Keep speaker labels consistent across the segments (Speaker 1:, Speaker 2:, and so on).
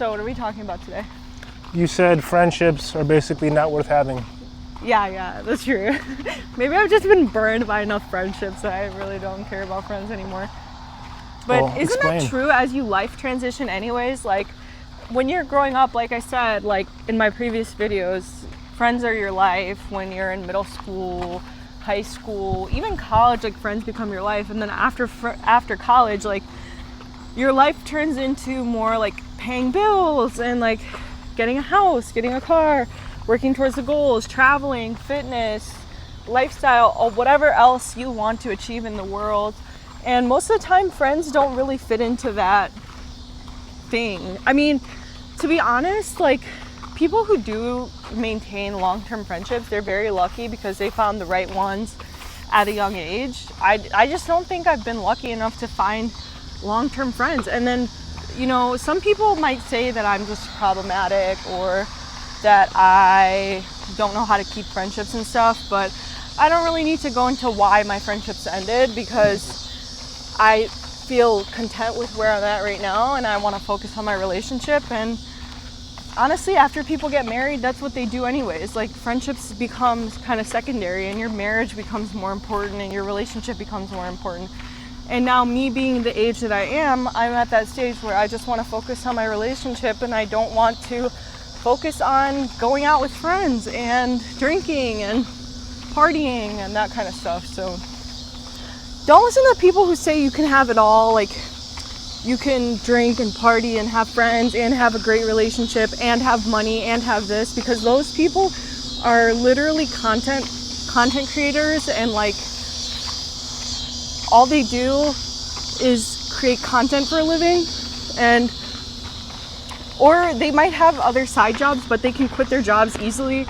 Speaker 1: So what are we talking about today?
Speaker 2: You said friendships are basically not worth having.
Speaker 1: Yeah, that's true. Maybe I've just been burned by enough friendships that I really don't care about friends anymore. But
Speaker 2: Well,
Speaker 1: isn't
Speaker 2: explain.
Speaker 1: that true as you life transition anyways? Like when you're growing up, like I said, like in my previous videos, friends are your life. When you're in middle school, high school, even college, like friends become your life. And then after college, like your life turns into more like paying bills and like getting a house, getting a car, working towards the goals, traveling, fitness, lifestyle, or whatever else you want to achieve in the world. And most of the time, friends don't really fit into that thing. I mean, to be honest, like people who do maintain long-term friendships, they're very lucky because they found the right ones at a young age. I just don't think I've been lucky enough to find long-term friends. And then, you know, some people might say that I'm just problematic or that I don't know how to keep friendships and stuff, but I don't really need to go into why my friendships ended because I feel content with where I'm at right now and I want to focus on my relationship. And honestly, after people get married, that's what they do anyways. Like friendships becomes kind of secondary and your marriage becomes more important and your relationship becomes more important. And now me being the age that I am, I'm at that stage where I just want to focus on my relationship and I don't want to focus on going out with friends and drinking and partying and that kind of stuff. So don't listen to people who say you can have it all, like you can drink and party and have friends and have a great relationship and have money and have this, because those people are literally content creators and like all they do is create content for a living, and or they might have other side jobs, but they can quit their jobs easily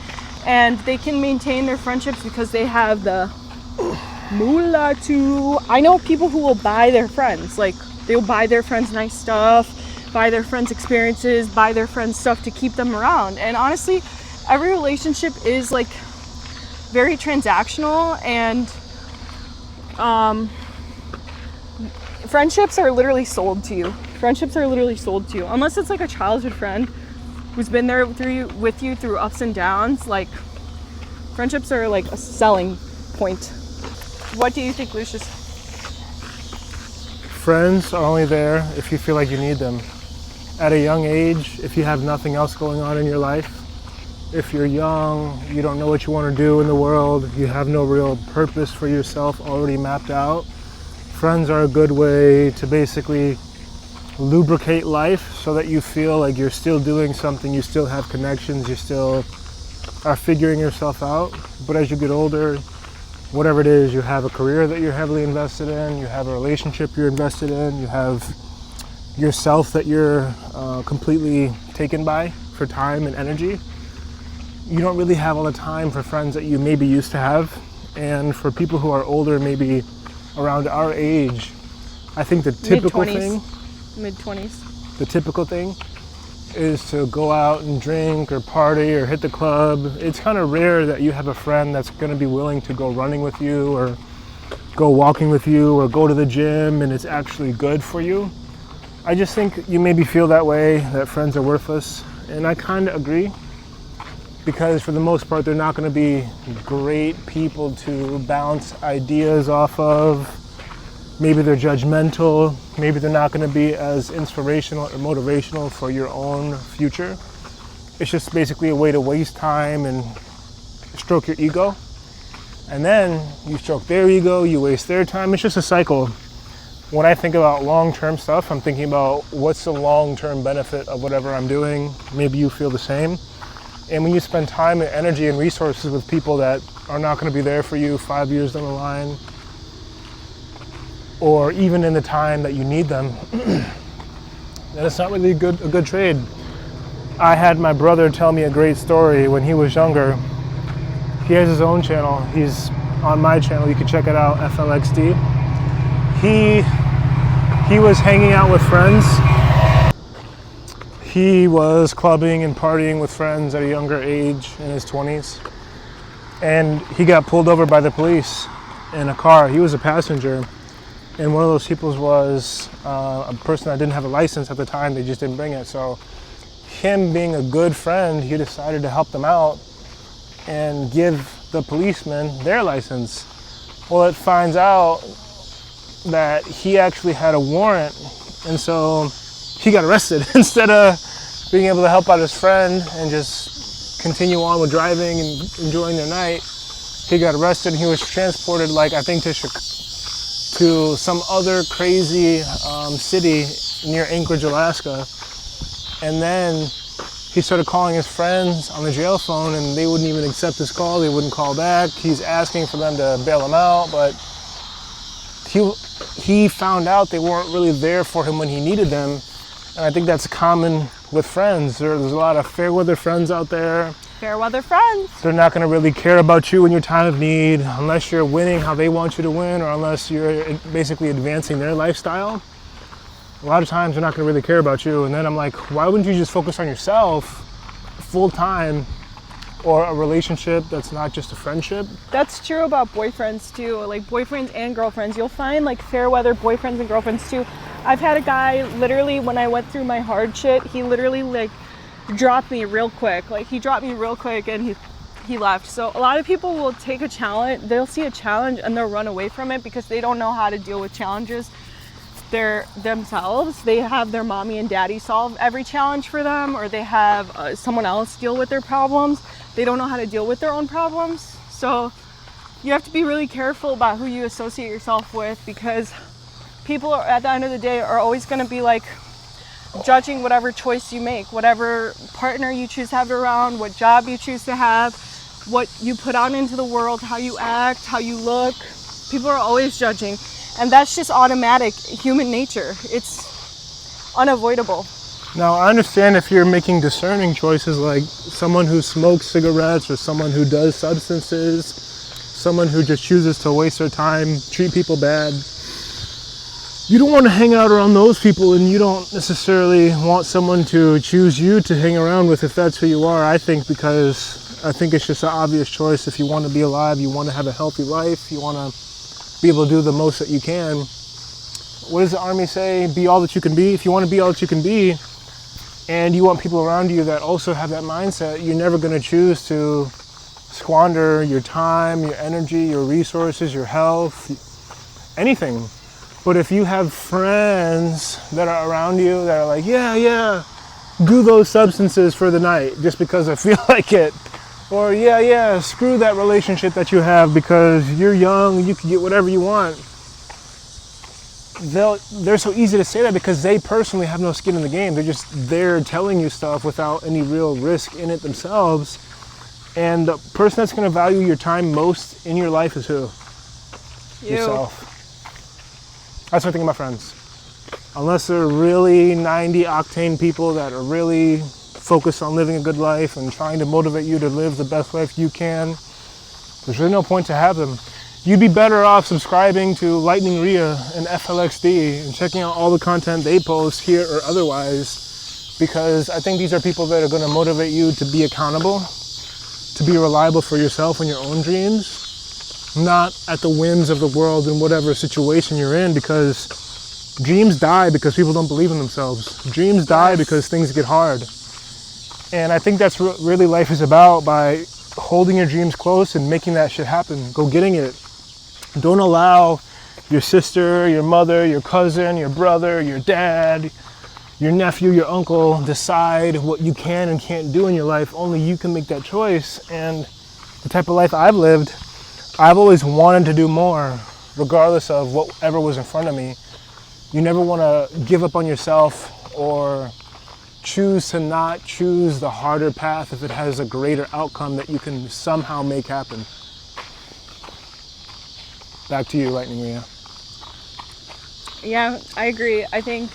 Speaker 1: and they can maintain their friendships because they have the moolah to. I know people who will buy their friends, like they'll buy their friends nice stuff, buy their friends experiences, buy their friends stuff to keep them around. And honestly, every relationship is like very transactional, and friendships are literally sold to you. Friendships are literally sold to you. Unless it's like a childhood friend who's been there with you through ups and downs. Like, friendships are like a selling point. What do you think, Lucious?
Speaker 2: Friends are only there if you feel like you need them. At a young age, if you have nothing else going on in your life, if you're young, you don't know what you want to do in the world, you have no real purpose for yourself already mapped out, friends are a good way to basically lubricate life so that you feel like you're still doing something, you still have connections, you still are figuring yourself out. But as you get older, whatever it is, you have a career that you're heavily invested in, you have a relationship you're invested in, you have yourself that you're completely taken by for time and energy. You don't really have all the time for friends that you maybe used to have. And for people who are older, maybe around our age, I think the typical thing,
Speaker 1: mid-20s,
Speaker 2: the typical thing is to go out and drink or party or hit the club. It's kind of rare that you have a friend that's going to be willing to go running with you or go walking with you or go to the gym and it's actually good for you. I just think you maybe feel that way, that friends are worthless, and I kind of agree, because for the most part they're not going to be great people to bounce ideas off of. Maybe they're judgmental, maybe they're not going to be as inspirational or motivational for your own future. It's just basically a way to waste time and stroke your ego. And then you stroke their ego, you waste their time. It's just a cycle. When I think about long-term stuff, I'm thinking about what's the long-term benefit of whatever I'm doing. Maybe you feel the same. And when you spend time and energy and resources with people that are not going to be there for you 5 years down the line, or even in the time that you need them, then it's not really a good trade. I had my brother tell me a great story when he was younger. He has his own channel. He's on my channel. You can check it out, FLXD. He was hanging out with friends. He was clubbing and partying with friends at a younger age, in his 20s. And he got pulled over by the police in a car. He was a passenger. And one of those people was a person that didn't have a license at the time. They just didn't bring it. So him being a good friend, he decided to help them out and give the policeman their license. Well, it finds out that he actually had a warrant, and so he got arrested instead of being able to help out his friend and just continue on with driving and enjoying their night. He got arrested and he was transported, like, I think to some other crazy city near Anchorage, Alaska. And then he started calling his friends on the jail phone, and they wouldn't even accept his call. They wouldn't call back. He's asking for them to bail him out, but he found out they weren't really there for him when he needed them. And I think that's common with friends. There's a lot of fair weather friends out there.
Speaker 1: Fair weather friends.
Speaker 2: They're not going to really care about you in your time of need unless you're winning how they want you to win, or unless you're basically advancing their lifestyle. A lot of times they're not going to really care about you. And then I'm like, why wouldn't you just focus on yourself full time, or a relationship that's not just a friendship?
Speaker 1: That's true about boyfriends too, like boyfriends and girlfriends. You'll find like fair weather boyfriends and girlfriends too. I've had a guy, literally, when I went through my hard shit, he literally like dropped me real quick. Like, he dropped me real quick and he left. So a lot of people will take a challenge, they'll see a challenge and they'll run away from it because they don't know how to deal with challenges themselves. They have their mommy and daddy solve every challenge for them, or they have someone else deal with their problems. They don't know how to deal with their own problems. So you have to be really careful about who you associate yourself with, because people are, at the end of the day, are always going to be like judging whatever choice you make, whatever partner you choose to have around, what job you choose to have, what you put out into the world, how you act, how you look. People are always judging, and that's just automatic human nature. It's unavoidable.
Speaker 2: Now, I understand if you're making discerning choices, like someone who smokes cigarettes or someone who does substances, someone who just chooses to waste their time, treat people bad. You don't want to hang out around those people, and you don't necessarily want someone to choose you to hang around with if that's who you are, I think, because I think it's just an obvious choice. If you want to be alive, you want to have a healthy life, you want to be able to do the most that you can. What does the Army say? Be all that you can be. If you want to be all that you can be, and you want people around you that also have that mindset, you're never going to choose to squander your time, your energy, your resources, your health, anything. But if you have friends that are around you that are like, yeah, do those substances for the night just because I feel like it. Or yeah, screw that relationship that you have because you're young, you can get whatever you want. They're so easy to say that because they personally have no skin in the game. They're just there telling you stuff without any real risk in it themselves. And the person that's going to value your time most in your life is who?
Speaker 1: You.
Speaker 2: Yourself. That's what I think of my friends. Unless they're really 90 octane people that are really focused on living a good life and trying to motivate you to live the best life you can, there's really no point to have them. You'd be better off subscribing to Lightning Rhea and FLXD and checking out all the content they post here or otherwise, because I think these are people that are going to motivate you to be accountable, to be reliable for yourself and your own dreams, not at the whims of the world in whatever situation you're in, because dreams die because people don't believe in themselves. Dreams die because things get hard. And I think that's what really life is about, by holding your dreams close and making that shit happen. Go getting it. Don't allow your sister, your mother, your cousin, your brother, your dad, your nephew, your uncle decide what you can and can't do in your life. Only you can make that choice. And the type of life I've lived, I've always wanted to do more, regardless of whatever was in front of me. You never want to give up on yourself or choose to not choose the harder path if it has a greater outcome that you can somehow make happen. Back to you, Lightning Rhea.
Speaker 1: Yeah, I agree. I think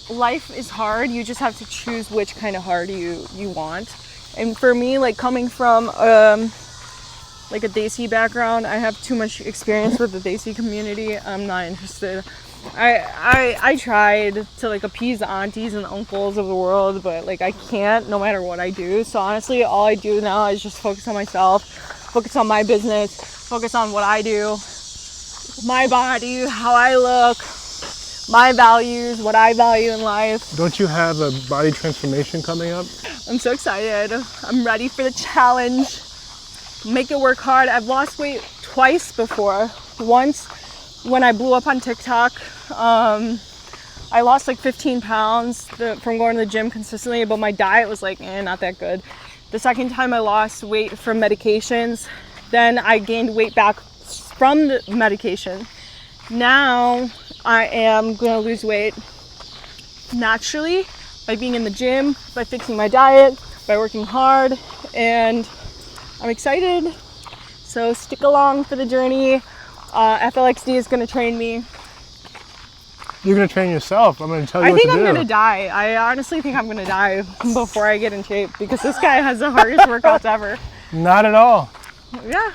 Speaker 1: life is hard. You just have to choose which kind of hard you want. And for me, like coming from like a Desi background, I have too much experience with the Desi community. I'm not interested. I tried to like appease the aunties and uncles of the world, but like I can't no matter what I do. So honestly, all I do now is just focus on myself, focus on my business, focus on what I do, my body, how I look, my values, what I value in life.
Speaker 2: Don't you have a body transformation coming up?
Speaker 1: I'm so excited. I'm ready for the challenge. Make it work hard. I've lost weight twice before. Once when I blew up on TikTok, I lost like 15 pounds from going to the gym consistently, but my diet was like, not that good. The second time I lost weight from medications, then I gained weight back from the medication. Now I am gonna lose weight naturally by being in the gym, by fixing my diet, by working hard, and I'm excited. So stick along for the journey. FLXD is gonna train me.
Speaker 2: You're gonna train yourself. I'm gonna tell you
Speaker 1: I
Speaker 2: what to do.
Speaker 1: think I'm gonna die. I honestly think I'm gonna die before I get in shape because this guy has the hardest workouts ever.
Speaker 2: Not at all.
Speaker 1: Yeah.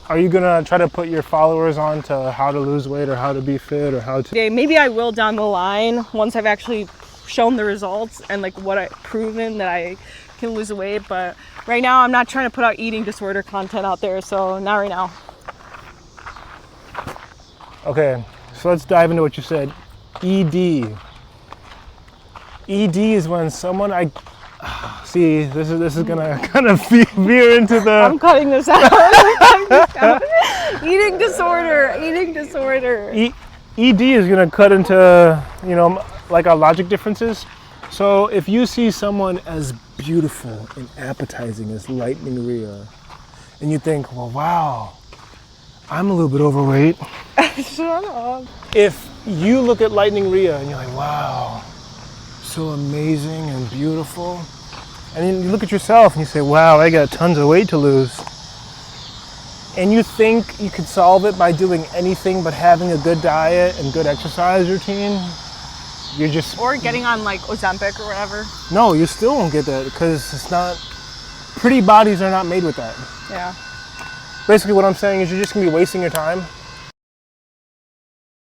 Speaker 2: Are you gonna try to put your followers on to how to lose weight or how to be fit or how to?
Speaker 1: Okay, maybe I will down the line once I've actually shown the results and like what I've proven that I can lose the weight. But right now I'm not trying to put out eating disorder content out there, so not right now.
Speaker 2: Okay, so let's dive into what you said. ED. ED is when someone see, this is gonna kind of veer into the.
Speaker 1: I'm cutting this out. Eating disorder.
Speaker 2: ED is gonna cut into, like our logic differences. So if you see someone as beautiful and appetizing as Lightning Rhea, and you think, well, wow, I'm a little bit overweight.
Speaker 1: Shut up.
Speaker 2: If you look at Lightning Rhea and you're like, wow, so amazing and beautiful, and then you look at yourself and you say, wow, I got tons of weight to lose, and you think you could solve it by doing anything but having a good diet and good exercise routine, you're just...
Speaker 1: Or getting on like Ozempic or whatever.
Speaker 2: No, you still won't get that because it's not... Pretty bodies are not made with that.
Speaker 1: Yeah.
Speaker 2: Basically what I'm saying is you're just going to be wasting your time.